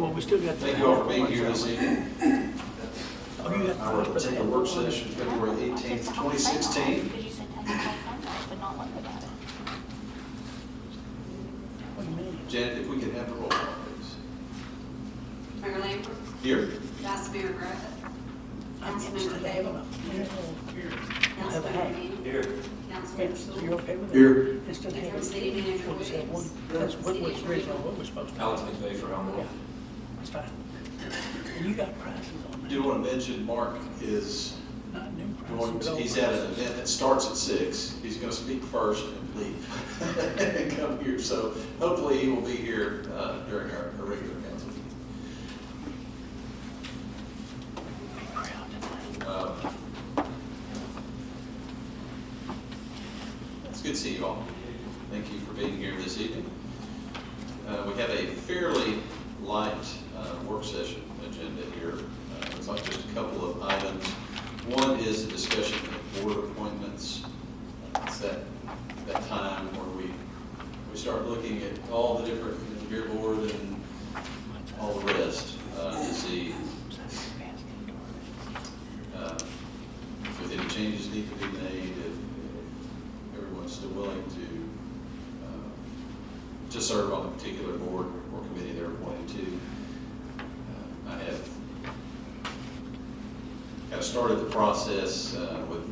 well, we still got. Thank you all for being here this evening. Oh, you got the Our first, particular work session, February 18th, 2016. Because you said take the phone, but not let me about it. what do you mean? Janet, if we could have the roll call, please. Mayor Lambert, Here. Vice Mayor Griffith, I'm Councilmember instead of having Cagle, a funeral, have a Councilmember hat. Manning, Here. Councilmember So Sewell, you're okay with that? Here. Instead of having. Interim City Manager we'll just have one. Williams. That's what was original, what we're supposed to. Alex McVeigh for Elmore. Yeah, that's fine. And you got prices on Do that, want to mention Mark is not new going, prices. but he's old at an prices. event that starts at 6. He's going to speak first and leave and come here. So hopefully he will be here during our regular council meeting. It's good to see you all. Thank you for being here this evening. We have a fairly light work session agenda here. It's like just a couple of items. One is a discussion of board appointments. It's that time where we start looking at all the different, beer board and all the rest to see if any changes need to be made, if everyone's still willing to serve on a particular board or committee they're appointed to. I have kind of started the process with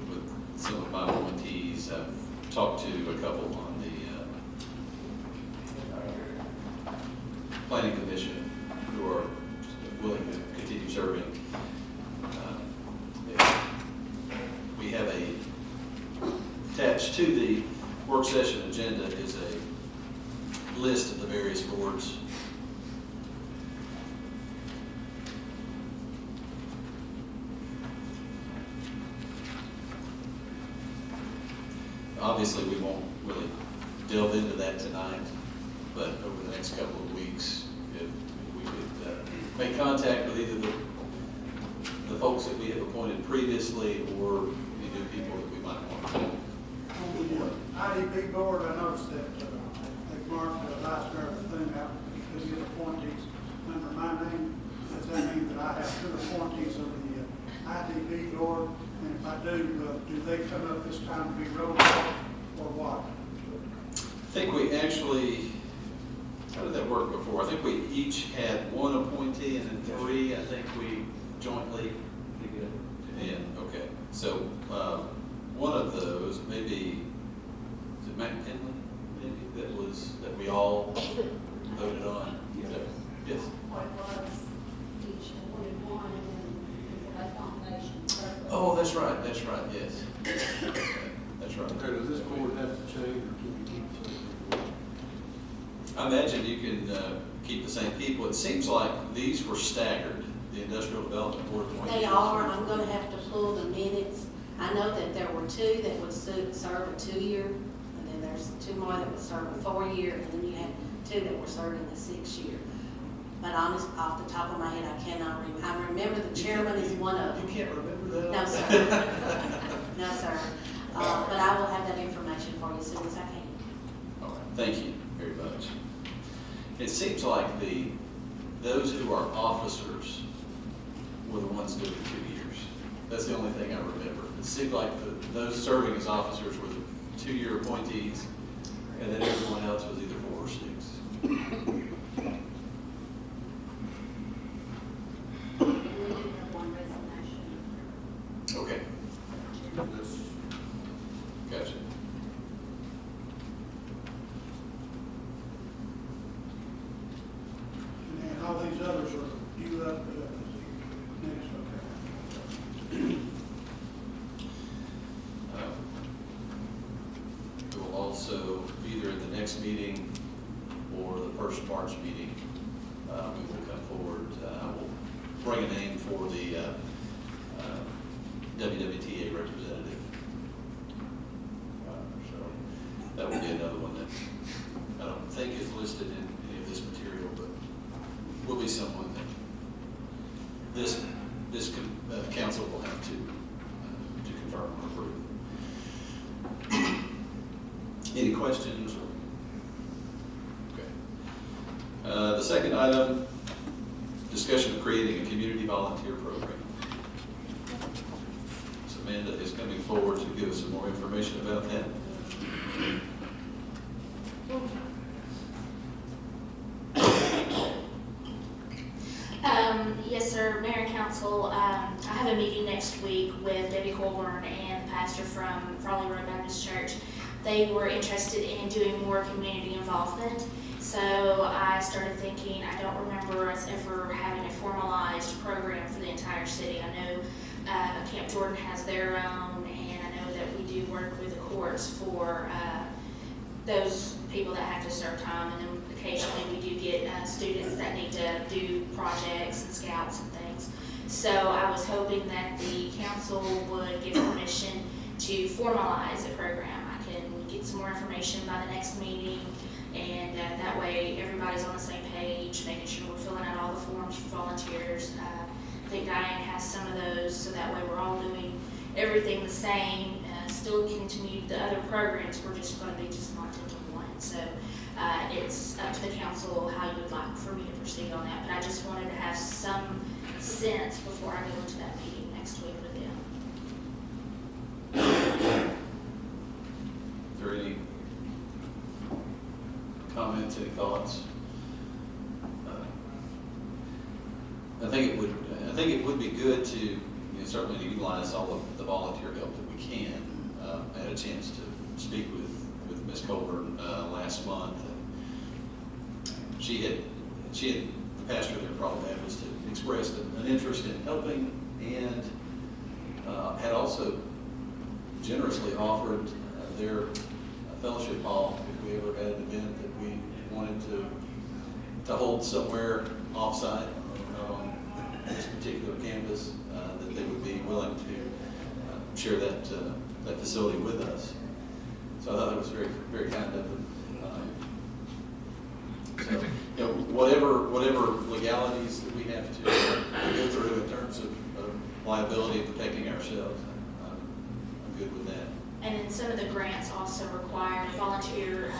some of my appointees. I've talked to a couple on the planning commission who are willing to continue serving. We have attached to the work session agenda is a list of the various boards. Obviously, we won't really delve into that tonight, but over the next couple of weeks, if we could make contact with either the folks that we have appointed previously or any new people that we might want to. On the IDP board, I noticed that they marked the vice mayor thing out because his appointees under my name. Does that mean that I have 2 appointees on the IDP board? And if I do they come up this time to be rolled call or what? I think we actually, how did that work before? I think we each had 1 appointee and then 3, I think we jointly. Yeah, okay. So one of those, maybe, is it Matt McKinley? Maybe that we all voted on? Yes. What was each appointed one and then a nomination. Oh, that's right, yes. That's right. Okay, does this board have to change or can you keep the same board? I imagine you can keep the same people. It seems like these were staggered, the Industrial Development Board appointees. They are. I'm going to have to pull the minutes. I know that there were 2 that would serve a 2-year, and then there's 2 more that would serve a 4-year, and then you had 2 that were serving the 6-year. But honest, off the top of my head, I cannot remember. I remember the chairman is one of them. You can't remember that? No, sir. No, sir. But I will have that information for you as soon as I can. All right, thank you very much. It seems like those who are officers were the ones doing 2 years. That's the only thing I remember. It seemed like those serving as officers were the 2-year appointees, and then everyone else was either 4 or 6. We did have one resignation. Okay, This, gotcha. And all these others are you up next, okay? We will also, either at the next meeting or the first March meeting, we will come forward. I will bring a name for the WWTA representative. So that will be another one that I don't think is listed in any of this material, but will be someone that this council will have to confirm or approve. Any questions? Okay. The second item discussion of creating a community volunteer program. So Amanda is coming forward to give us some more information about that. Yes, sir, Mayor and Council, I have a meeting next week with Debbie Colburn and the pastor from Frawley Road Baptist Church. They were interested in doing more community involvement, so I started thinking, I don't remember us ever having a formalized program for the entire city. I know Camp Jordan has their own, and I know that we do work with the courts for those people that have to serve time, and then occasionally we do get students that need to do projects and scouts and things. So I was hoping that the council would give permission to formalize a program. I can get some more information by the next meeting, and that way everybody's on the same page, making sure we're filling out all the forms for volunteers. I think Diane has some of those, so that way we're all doing everything the same. Still continue the other programs, we're just going to be just lumped into one. So it's up to the council how you would like for me to proceed on that. But I just wanted to have some sense before I go into that meeting next week with them. Is there any comments, any thoughts? I think it would be good to certainly utilize all of the volunteer help that we can. I had a chance to speak with Ms. Colburn last month, and she had the pastor there probably had expressed an interest in helping, and had also generously offered their fellowship hall if we ever had an event that we wanted to hold somewhere offsite on this particular campus, that they would be willing to share that facility with us. So I thought that was very, very kind of them. So, whatever legalities that we have to go through in terms of liability and protecting ourselves, I'm good with that. And then some of the grants also require volunteer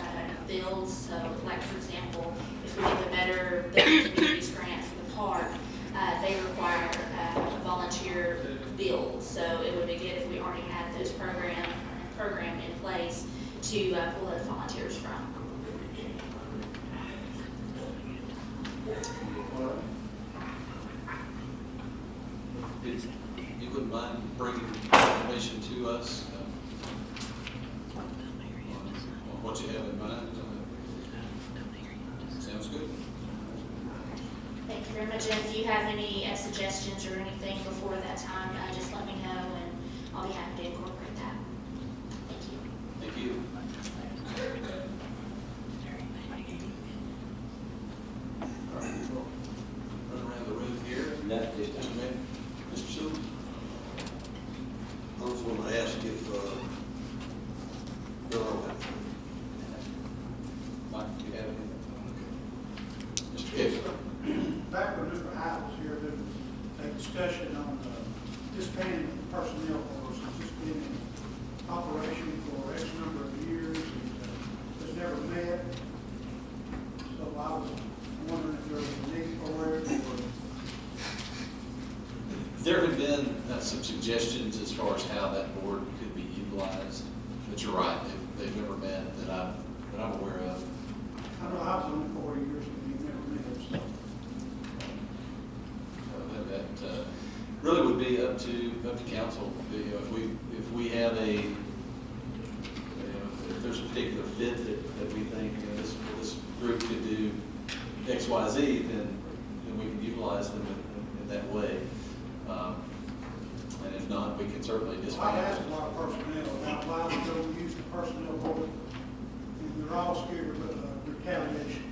builds. So, like for example, if we get the Better Building Communities grant for the park, they require a volunteer build. So it would be good if we already had those program in place to pull those volunteers from. You wouldn't mind bringing information to us on what you have in mind? Sounds good. Thank you very much. And if you have any suggestions or anything before that time, just let me know, and I'll be happy to incorporate that. Thank you. Thank you. All right, we'll run around the room here. Not this time. Mr. Sewell? I was going to ask if, Mike, do you have anything? Mr. Kessler? Back when Mr. Hyde was here, there was a discussion on disbanding the personnel force. It's just been in operation for X number of years and was never met. So I was wondering if there was a need for it or. There have been some suggestions as far as how that board could be utilized, but you're right, they've never met that I'm aware of. I know I was on 4 years and we never met, so. That really would be up to council. If we have if there's a particular fit that we think this group could do X, Y, Z, then we can utilize them in that way. And if not, we can certainly I've disband. asked a lot of personnel about why we don't use the personnel board, and they're all scared of retaliation.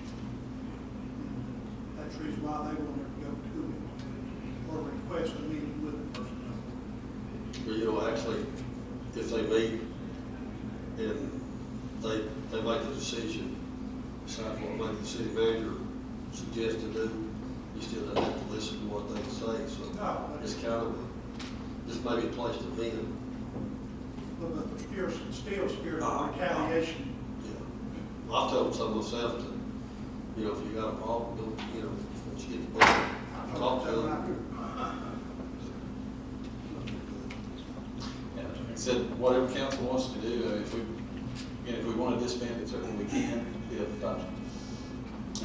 That's the reason why they won't ever go to it or request a meeting with the personnel board. actually, if they meet and they make the decision, decide what maybe the city manager suggests to do, you still don't have to listen to what they say, so No, but it's kind of, this may be a place to vent. but they're still scared of retaliation. Yeah. I've told some myself to, if you got a problem, don't, once you get the board. I said, whatever council wants to do, if we want to disband it, certainly we can.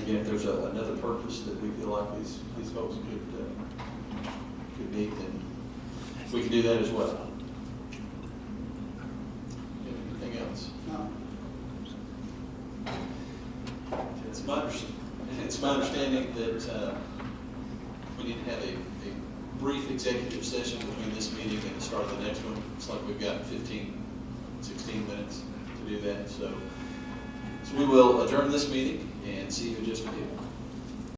Again, if there's another purpose that we feel like these folks could meet, then we can do that as well. Anything else? No. It's my understanding that we need to have a brief executive session between this meeting and the start of the next one. It's like we've got 15, 16 minutes to do that. So we will adjourn this meeting and see you in just a minute.